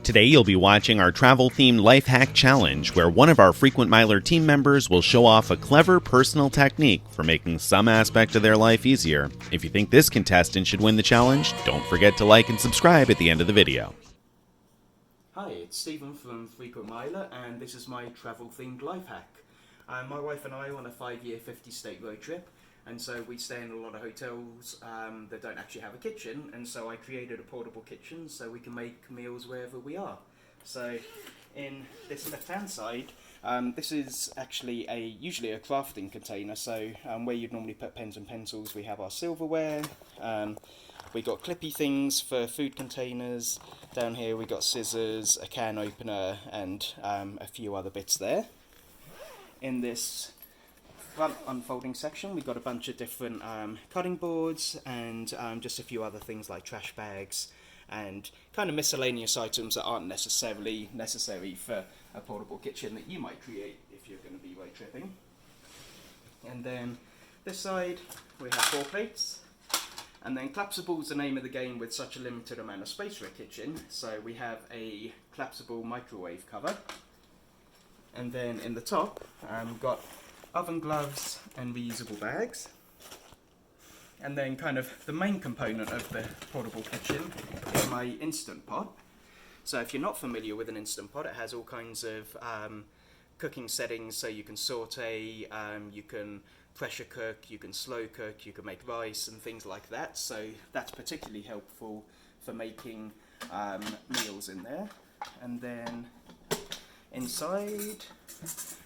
Today you'll be watching our travel-themed life hack challenge, where one of our frequent miler team members will show off a clever personal technique for making some aspect of their life easier. If you think this contestant should win the challenge, don't forget to like and subscribe at the end of the video. Hi, it's Stephen from Frequent Miler, and this is my travel-themed life hack. My wife and I are on a 5-year 50-state road trip, and so we stay in a lot of hotels that don't actually have a kitchen, and so I created a portable kitchen so we can make meals wherever we are. So in this left-hand side, this is actually usually a crafting container, so where you'd normally put pens and pencils, we have our silverware. We got clippy things for food containers. Down here we got scissors, a can opener, and a few other bits there. In this front unfolding section we got a bunch of different cutting boards and just a few other things like trash bags and kind of miscellaneous items that aren't necessarily necessary for a portable kitchen that you might create if you're going to be road tripping. And then this side we have 4 plates. And then collapsible is the name of the game with such a limited amount of space for a kitchen. So we have a collapsible microwave cover. And then in the top, we've got oven gloves and reusable bags. And then kind of the main component of the portable kitchen is my Instant Pot. So if you're not familiar with an Instant Pot, it has all kinds of cooking settings. So you can saute, you can pressure cook, you can slow cook, you can make rice and things like that. So that's particularly helpful for making meals in there. And then inside,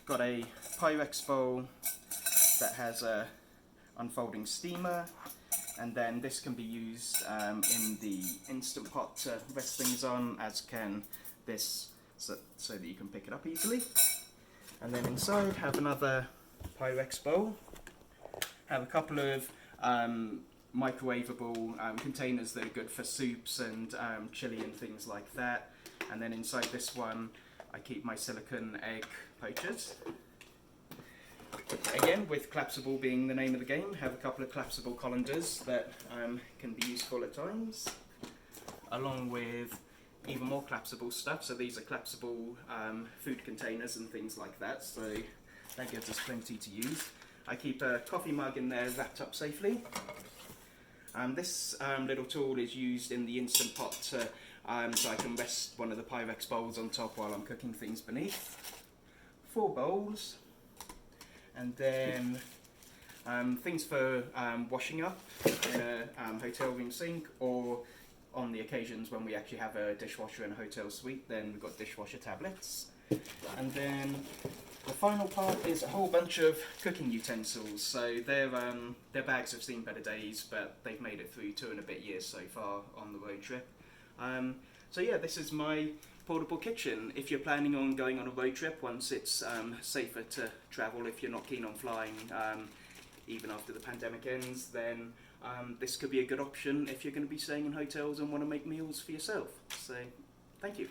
got a Pyrex bowl that has a unfolding steamer, and then this can be used in the Instant Pot to rest things on, as can this, so that you can pick it up easily. And then inside have another Pyrex bowl, have a couple of microwavable containers that are good for soups and chili and things like that. And then inside this one I keep my silicone egg poachers. Again, with collapsible being the name of the game, have a couple of collapsible colanders that can be useful at times, along with even more collapsible stuff. So these are collapsible food containers and things like that, so that gives us plenty to use. I keep a coffee mug in there wrapped up safely. This little tool is used in the Instant Pot to so I can rest one of the Pyrex bowls on top while I'm cooking things beneath. 4 bowls, and then things for washing up in a hotel room sink, or on the occasions when we actually have a dishwasher in a hotel suite, then we've got dishwasher tablets. And then the final part is a whole bunch of cooking utensils. So their bags have seen better days, but they've made it through 2 and a bit years so far on the road trip. So yeah, this is my portable kitchen. If you're planning on going on a road trip, once it's safer to travel, if you're not keen on flying, even after the pandemic ends, then this could be a good option if you're going to be staying in hotels and want to make meals for yourself. So, thank you.